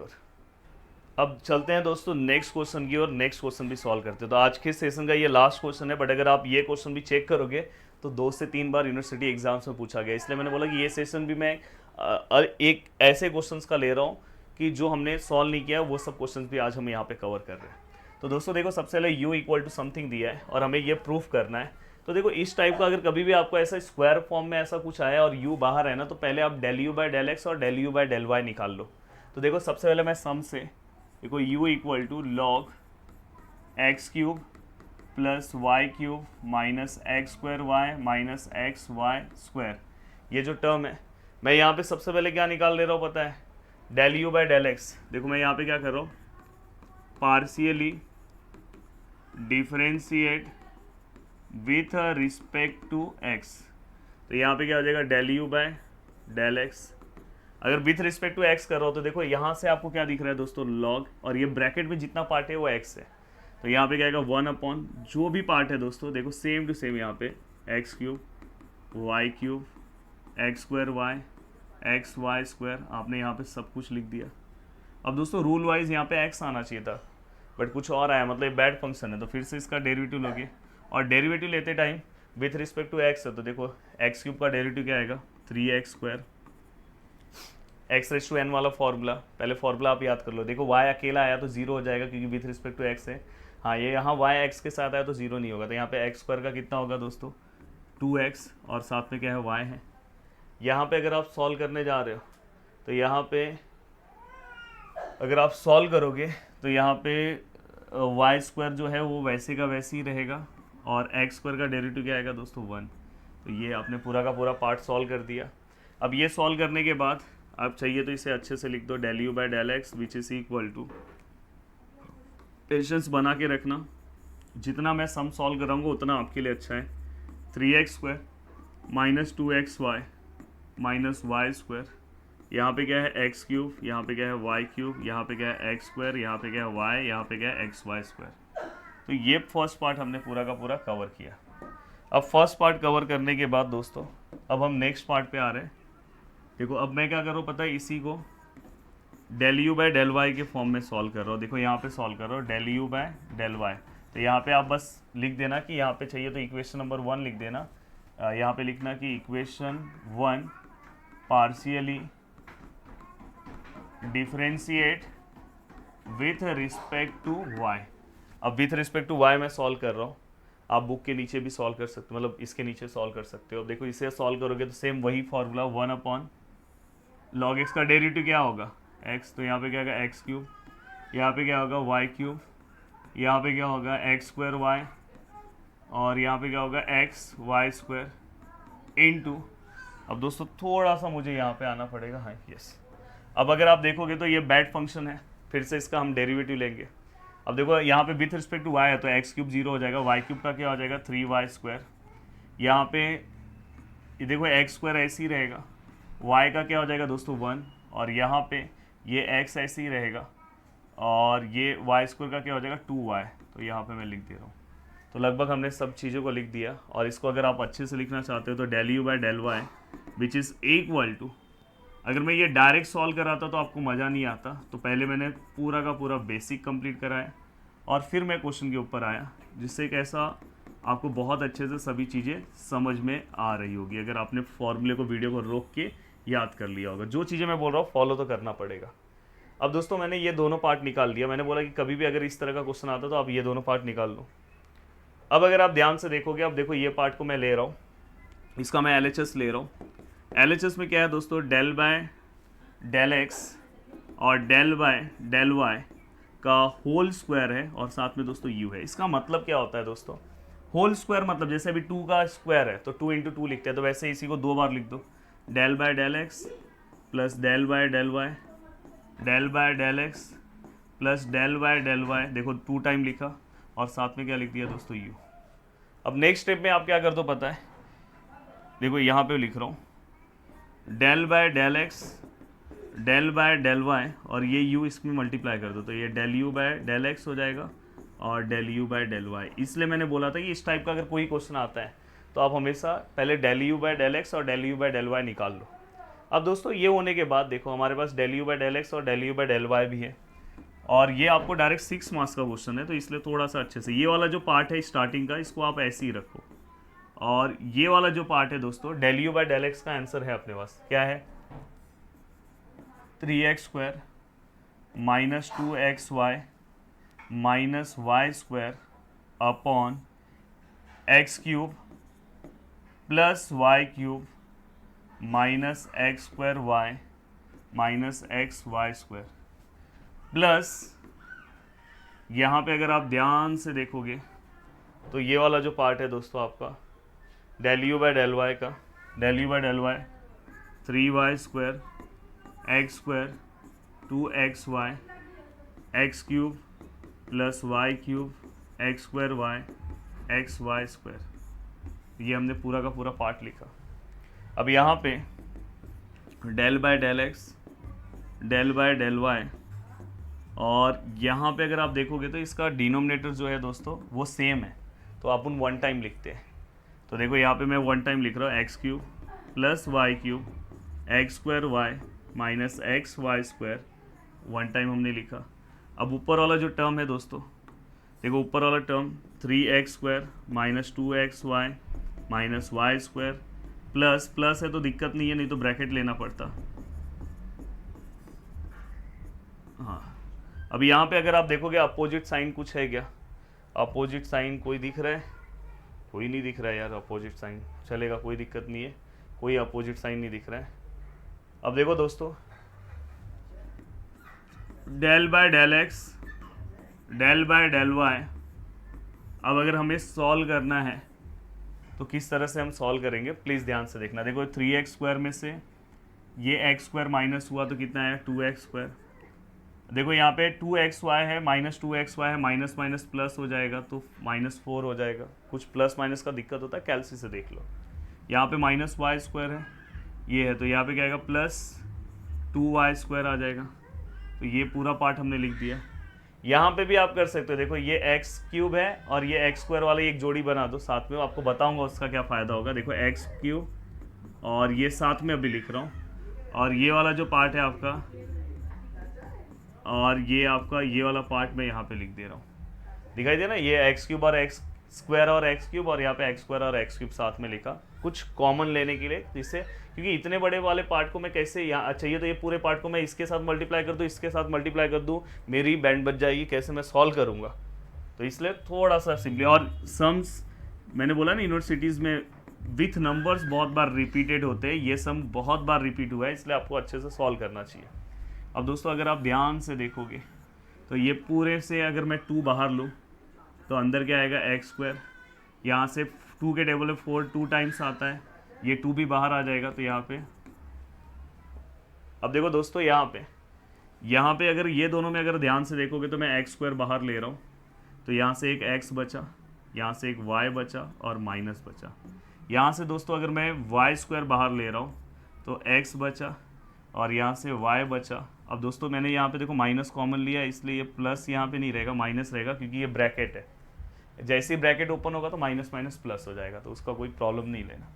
ओर। नेक्स्ट क्वेश्चन भी सॉल्व करते हैं। तो आज के सेशन का ये लास्ट क्वेश्चन है, बट अगर आप ये क्वेश्चन भी चेक करोगे तो 2 से 3 बार यूनिवर्सिटी एग्जाम्स में पूछा गया, इसलिए मैंने बोला कि ये सेशन भी मैं एक ऐसे क्वेश्चंस का ले रहा हूँ कि जो हमने सॉल्व नहीं किया वो सब क्वेश्चंस भी आज हम यहाँ पे कवर कर रहे हैं। तो दोस्तों देखो सबसे पहले u इक्वल टू समथिंग दिया है और हमें ये प्रूफ करना है। तो देखो इस टाइप का अगर कभी भी आपको ऐसा स्क्वायर फॉर्म में ऐसा कुछ आया और u बाहर है ना, तो पहले आप del u by del x और del u by del y निकाल लो। तो देखो सबसे पहले मैं सम से देखो u equal to log x cube plus y cube minus x square y minus x y square, ये जो टर्म है मैं यहाँ पे सबसे पहले क्या निकाल ले रहा हूँ पता है, del u by del x. देखो मैं यहाँ पे क्या कर रहा हूँ, partially differentiate with respect to x. तो यहाँ पे क्या हो जाएगा del u by del x. अगर विथ रिस्पेक्ट टू एक्स कर रहा हो तो देखो यहाँ से आपको क्या दिख रहा है दोस्तों लॉग, और ये ब्रैकेट में जितना पार्ट है वो एक्स है, तो यहाँ पे क्या आएगा 1 अपॉन जो भी पार्ट है दोस्तों देखो सेम टू सेम यहाँ पे x cube y cube x square y x y square, आपने यहाँ पे सब कुछ लिख दिया। अब दोस्तों रूल वाइज यहाँ पे एक्स आना चाहिए था, बट कुछ और आया, मतलब बैड फंक्शन है, तो फिर से इसका डेरिवेटिव लोगे, और डेरिवेटिव लेते time with respect to x है, तो देखो एक्स क्यूब का डेरिवेटिव क्या आएगा 3x square, x raise to N वाला फॉर्मूला, पहले फॉर्मूला आप याद कर लो। देखो y अकेला आया तो 0 हो जाएगा क्योंकि विथ रिस्पेक्ट टू एक्स है, हाँ ये यहाँ y x के साथ आया तो 0 नहीं होगा, तो यहाँ पे एक्स स्क्वायर का कितना होगा दोस्तों 2x, और साथ में क्या है y है। यहाँ पे अगर आप सॉल्व करने जा रहे हो तो यहाँ पे अगर आप सॉल्व करोगे तो यहाँ पे वाई स्क्वायर जो है वो वैसे का वैसे ही रहेगा, और एक्स स्क्वायर का डेरिवेटिव क्या आएगा दोस्तों 1। तो ये आपने पूरा का पूरा पार्ट सॉल्व कर दिया। अब ये सॉल्व करने के बाद आप चाहिए तो इसे अच्छे से लिख दो del u by del x which is equal to, patience बना के रखना, जितना मैं सम सॉल्व कराऊंगा उतना आपके लिए अच्छा है, 3x square minus 2x y minus y square, यहाँ पे क्या है एक्स क्यूब, यहाँ पे क्या है वाई क्यूब, यहाँ पे क्या है एक्स स्क्वायर, यहाँ पे क्या है वाई, यहाँ पे क्या है एक्स वाई स्क्वायर। तो ये फर्स्ट पार्ट हमने पूरा का पूरा कवर किया। अब फर्स्ट पार्ट कवर करने के बाद दोस्तों अब हम नेक्स्ट पार्ट पे आ रहे हैं। देखो अब मैं क्या कर रहा हूँ पता है, इसी को del u by del y के फॉर्म में सॉल्व कर रहा हूँ। देखो यहाँ पे सॉल्व कर रहा हूँ del u by del y, तो यहाँ पे आप बस लिख देना कि यहाँ पे चाहिए तो इक्वेशन नंबर 1 लिख देना, यहाँ पे लिखना कि equation 1 partially differentiate with respect to y। अब विथ रिस्पेक्ट टू y मैं सॉल्व कर रहा हूँ, आप बुक के नीचे भी सॉल्व कर सकते हो, मतलब इसके नीचे सॉल्व कर सकते हो। अब देखो इसे सॉल्व करोगे तो सेम वही फार्मूला 1 अपॉन लॉग एक्स का डेरिवेटिव क्या होगा x, तो यहाँ पे क्या होगा एक्स क्यूब, यहाँ पे क्या होगा वाई क्यूब, यहाँ पे क्या होगा एक्स स्क्वायर वाई, और यहाँ पे क्या होगा एक्स वाई स्क्वायर इनटू। अब दोस्तों थोड़ा सा मुझे यहाँ पे आना पड़ेगा, हाँ यस। अब अगर आप देखोगे तो ये बैड फंक्शन है, फिर से इसका हम डेरिवेटिव लेंगे। अब देखो यहाँ पे विथ रिस्पेक्ट टू y है तो एक्स क्यूब 0 हो जाएगा, वाई क्यूब का क्या हो जाएगा 3y स्क्वायर, यहाँ पे ये देखो एक्स स्क्वायर ऐसे ही रहेगा, y का क्या हो जाएगा दोस्तों 1, और यहाँ पे ये x ऐसे ही रहेगा, और ये y स्क्वायर का क्या हो जाएगा 2y। तो यहाँ पे मैं लिख दे रहा हूँ। तो लगभग हमने सब चीज़ों को लिख दिया, और इसको अगर आप अच्छे से लिखना चाहते हो तो del u by del y which is equal to अगर मैं ये डायरेक्ट सॉल्व कराता तो आपको मज़ा नहीं आता, तो पहले मैंने पूरा का पूरा बेसिक कंप्लीट कराया और फिर मैं क्वेश्चन के ऊपर आया, जिससे कैसा आपको बहुत अच्छे से सभी चीज़ें समझ में आ रही होगी अगर आपने फॉर्मूले को वीडियो को रोक के याद कर लिया होगा। जो चीज़ें मैं बोल रहा हूँ फॉलो तो करना पड़ेगा। अब दोस्तों मैंने ये दोनों पार्ट निकाल दिया, मैंने बोला कि कभी भी अगर इस तरह का क्वेश्चन आता तो आप ये दोनों पार्ट निकाल लो। अब अगर आप ध्यान से देखोगे, अब देखो ये पार्ट को मैं ले रहा हूँ, इसका मैं LHS ले रहा हूँ। LHS में क्या है दोस्तों, डेल बाय डेल एक्स और डेल बाय डेल वाई का होल स्क्वायर है और साथ में दोस्तों u है। इसका मतलब क्या होता है दोस्तों, होल स्क्वायर मतलब जैसे अभी 2 का स्क्वायर है तो 2 × 2 लिखते हैं, तो वैसे इसी को 2 बार लिख दो, del by del x plus del by del y, del by del x plus del by del y, देखो 2 टाइम लिखा और साथ में क्या लिख दिया दोस्तों u। अब नेक्स्ट स्टेप में आप क्या कर दो पता है, देखो यहाँ पे लिख रहा हूँ del by del x del by del y और ये u इसमें मल्टीप्लाई कर दो, तो ये del u by del x हो जाएगा और del u by del y. इसलिए मैंने बोला था कि इस टाइप का अगर कोई क्वेश्चन आता है तो आप हमेशा पहले del u by del x और del u by del y निकाल लो। अब दोस्तों ये होने के बाद देखो हमारे पास del u by del x और del u by del y भी है और ये आपको डायरेक्ट 6 मार्क्स का क्वेश्चन है, तो इसलिए थोड़ा सा अच्छे से ये वाला जो पार्ट है स्टार्टिंग का इसको आप ऐसे ही रखो। और ये वाला जो पार्ट है दोस्तों del u by del x का आंसर है अपने पास, क्या है 3x² minus 2xy minus y square upon x³ plus y³ minus x² minus xy² plus यहाँ पे अगर आप ध्यान से देखोगे तो ये वाला जो पार्ट है दोस्तों आपका del u by del y का, del u by del y 3y² x² 2xy x³ plus y³ x² xy², ये हमने पूरा का पूरा पार्ट लिखा। अब यहाँ पे del by del x del by del y और यहाँ पे अगर आप देखोगे तो इसका डिनोमिनेटर जो है दोस्तों वो सेम है, तो अपन 1 टाइम लिखते हैं। तो देखो यहाँ पे मैं 1 टाइम लिख रहा हूँ x³ plus y³ x² minus xy² 1 time हमने लिखा। अब ऊपर वाला जो टर्म है दोस्तों, देखो ऊपर वाला term 3x² minus 2xy minus y² plus है तो दिक्कत नहीं है, नहीं तो ब्रैकेट लेना पड़ता। हाँ, अब यहाँ पे अगर आप देखोगे अपोजिट साइन कुछ है क्या, अपोजिट साइन कोई दिख रहा है, कोई नहीं दिख रहा है यार अपोजिट साइन, चलेगा कोई दिक्कत नहीं है, कोई अपोजिट साइन नहीं दिख रहा है। अब देखो दोस्तों del by del x del by del y, अब अगर हमें सॉल्व करना है तो किस तरह से हम सॉल्व करेंगे प्लीज़ ध्यान से देखना। देखो 3x² में से ये x² माइनस हुआ तो कितना है 2x²। देखो यहाँ पे 2xy है माइनस 2xy है, माइनस माइनस प्लस हो जाएगा तो -4 हो जाएगा। कुछ प्लस माइनस का दिक्कत होता है कैलसी से देख लो। यहाँ पे -y² है ये है, तो यहाँ पे क्या आएगा प्लस 2y² आ जाएगा। तो ये पूरा पार्ट हमने लिख दिया। यहाँ पे भी आप कर सकते हो, देखो ये x³ है और ये x² वाले एक जोड़ी बना दो साथ में, आपको बताऊंगा उसका क्या फ़ायदा होगा। देखो x³ और ये साथ में अभी लिख रहा हूँ और ये वाला जो पार्ट है आपका और ये आपका ये वाला पार्ट मैं यहाँ पे लिख दे रहा हूँ, दिखाई दे ना, ये x³ और x² और x³ और यहाँ पे x² और x³ साथ में लिखा, कुछ कॉमन लेने के लिए, जिससे क्योंकि इतने बड़े वाले पार्ट को मैं कैसे यहाँ चाहिए तो ये पूरे पार्ट को मैं इसके साथ मल्टीप्लाई कर दूँ, इसके साथ मल्टीप्लाई कर दूँ, मेरी बैंड बच जाएगी, कैसे मैं सॉल्व करूँगा। तो इसलिए थोड़ा सा सिंपली, और सम्स मैंने बोला ना यूनिवर्सिटीज़ में विथ नंबर्स बहुत बार रिपीटेड होते हैं, ये सम बहुत बार रिपीट हुआ है, इसलिए आपको अच्छे से सॉल्व करना चाहिए। अब दोस्तों अगर आप ध्यान से देखोगे तो ये पूरे से अगर मैं 2 बाहर लूँ तो अंदर क्या आएगा x², यहाँ से 2 के टेबल में 4 2 टाइम्स आता है, ये 2 भी बाहर आ जाएगा। तो यहाँ पे अब देखो दोस्तों यहाँ पे अगर ये दोनों में अगर ध्यान से देखोगे तो मैं x² बाहर ले रहा हूँ, तो यहाँ से एक x बचा, यहाँ से एक y बचा और माइनस बचा। यहाँ से दोस्तों अगर मैं y² बाहर ले रहा हूँ तो x बचा और यहाँ से y बचा। अब दोस्तों मैंने यहाँ पे देखो माइनस कॉमन लिया, इसलिए ये प्लस यहाँ पे नहीं रहेगा, माइनस रहेगा, क्योंकि ये ब्रैकेट है, जैसे ही ब्रैकेट ओपन होगा तो माइनस माइनस प्लस हो जाएगा, तो उसका कोई प्रॉब्लम नहीं लेना।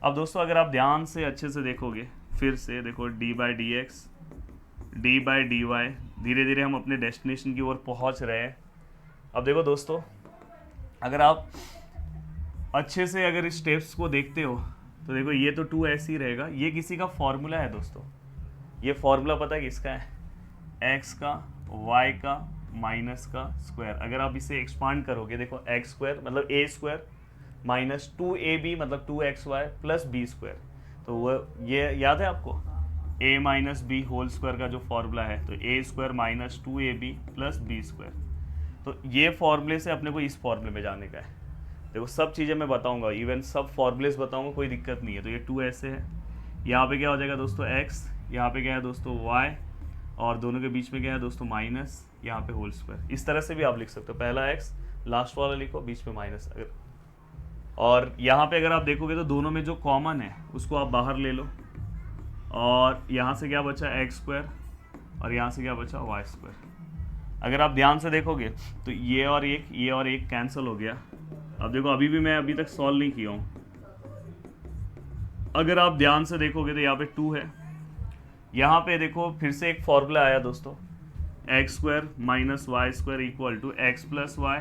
अब दोस्तों अगर आप ध्यान से अच्छे से देखोगे फिर से देखो d by D x, d by d y. धीरे धीरे हम अपने डेस्टिनेशन की ओर पहुंच रहे हैं। अब देखो दोस्तों, अगर आप अच्छे से अगर इस स्टेप्स को देखते हो तो देखो ये तो 2s ही रहेगा। ये किसी का फॉर्मूला है दोस्तों। ये फॉर्मूला पता है किसका है? x का, y का माइनस का स्क्वायर। अगर आप इसे एक्सपांड करोगे, देखो एक्स स्क्वायर मतलब ए स्क्वायर माइनस 2ab मतलब 2xy प्लस बी स्क्वायर। तो वो ये याद है आपको? a minus b whole square का जो फॉर्मूला है, तो ए स्क्वायर माइनस 2ab प्लस बी स्क्वायर। तो ये फॉर्मूले से अपने को इस फॉर्मूले में जाने का है। देखो सब चीज़ें मैं बताऊंगा, इवन सब फॉर्मूलेस बताऊंगा, कोई दिक्कत नहीं है। तो ये 2 है, यहाँ पे क्या हो जाएगा दोस्तों x, यहाँ पे क्या है दोस्तों y, और दोनों के बीच में क्या है दोस्तों माइनस, यहाँ पे होल स्क्वायर। इस तरह से भी आप लिख सकते हो, पहला x लास्ट वाला लिखो, बीच में माइनस। अगर और यहाँ पे अगर आप देखोगे तो दोनों में जो कॉमन है उसको आप बाहर ले लो, और यहाँ से क्या बचा x स्क्वायर और यहाँ से क्या बचा y स्क्वायर। अगर आप ध्यान से देखोगे तो ये और एक कैंसिल हो गया। अब देखो अभी भी मैं अभी तक सॉल्व नहीं किया हूँ। अगर आप ध्यान से देखोगे तो यहाँ पे 2 है। यहाँ पे देखो फिर से एक फॉर्मूला आया दोस्तों, x square minus y square equal to x plus y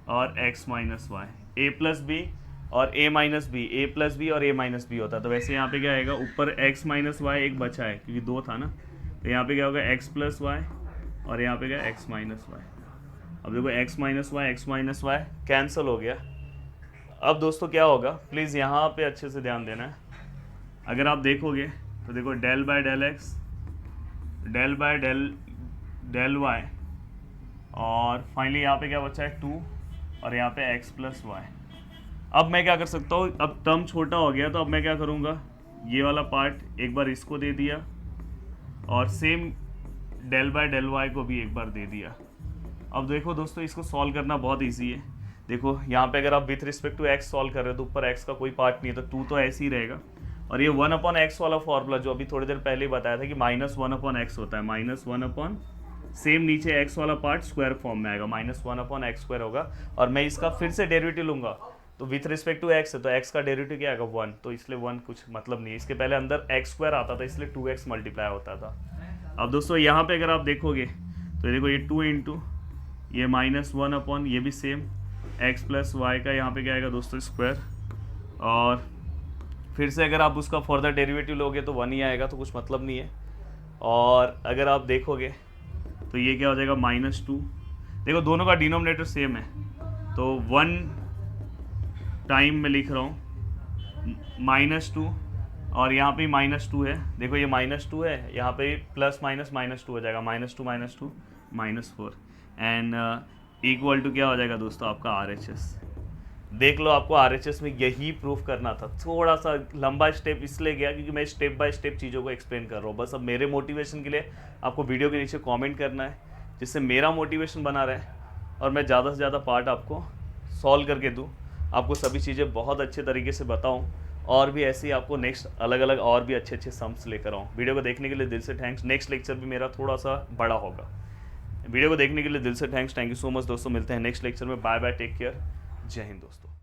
और x minus y, a plus b और a minus b, a plus b और ए माइनस बी होता है। तो वैसे यहाँ पे क्या आएगा, ऊपर एक्स माइनस वाई एक बचा है क्योंकि 2 था ना, तो यहाँ पे क्या होगा एक्स प्लस वाई और यहाँ पे क्या एक्स माइनस वाई। अब देखो एक्स माइनस वाई कैंसिल हो गया। अब दोस्तों क्या होगा, प्लीज़ यहाँ पे अच्छे से ध्यान देना है। अगर आप देखोगे तो देखो del by del x, del by del y, और फाइनली यहाँ पे क्या बचा है 2 और यहाँ पे एक्स प्लस वाई। अब मैं क्या कर सकता हूँ, अब टर्म छोटा हो गया तो अब मैं क्या करूँगा, ये वाला पार्ट एक बार इसको दे दिया और same del by del y को भी एक बार दे दिया। अब देखो दोस्तों, इसको सॉल्व करना बहुत इजी है। देखो यहाँ पे अगर आप with respect to x solve कर रहे हो तो ऊपर एक्स का कोई पार्ट नहीं है, तो 2 तो ऐसे ही रहेगा। और ये 1/x वाला फॉर्मूला जो अभी थोड़ी देर पहले ही बताया था कि -1/x होता है, -1 सेम नीचे x वाला पार्ट स्क्वायर फॉर्म में आएगा, -1/x स्क्वायर होगा। और मैं इसका फिर से डेरिवेटिव लूंगा तो विथ रिस्पेक्ट टू x है, तो x का डेरिवेटिव क्या आएगा 1, तो इसलिए 1 कुछ मतलब नहीं है। इसके पहले अंदर x स्क्वायर आता था इसलिए 2x मल्टीप्लाई होता था। अब दोस्तों यहाँ पे अगर आप देखोगे तो देखो ये 2 इंटू ये -1 ये भी सेम x प्लस वाई का यहाँ पे क्या आएगा दोस्तों स्क्वायर, और फिर से अगर आप उसका फर्दर डेरिवेटिव लोगे तो 1 ही आएगा, तो कुछ मतलब नहीं है। और अगर आप देखोगे तो ये क्या हो जाएगा -2। देखो दोनों का डिनोमिनेटर सेम है, तो 1 टाइम में लिख रहा हूँ -2 और यहाँ पे -2 है। देखो ये -2 है, यहाँ पे प्लस माइनस -2 हो जाएगा, -2 -4 एंड इक्वल टू क्या हो जाएगा दोस्तों आपका RHS। देख लो, आपको RHS में यही प्रूफ करना था। थोड़ा सा लंबा स्टेप इसलिए गया क्योंकि मैं स्टेप बाय स्टेप चीज़ों को एक्सप्लेन कर रहा हूँ। बस अब मेरे मोटिवेशन के लिए आपको वीडियो के नीचे कमेंट करना है, जिससे मेरा मोटिवेशन बना रहे और मैं ज़्यादा से ज़्यादा पार्ट आपको सॉल्व करके दूँ, आपको सभी चीज़ें बहुत अच्छे तरीके से बताऊँ, और भी ऐसे ही आपको नेक्स्ट अलग अलग और भी अच्छे सम्स लेकर आऊँ। वीडियो को देखने के लिए दिल से थैंक्स। नेक्स्ट लेक्चर भी मेरा थोड़ा सा बड़ा होगा। वीडियो को देखने के लिए दिल से thanks. Thank you so much दोस्तों, मिलते हैं नेक्स्ट लेक्चर में। बाय बाय, टेक केयर, जय हिंद दोस्तों।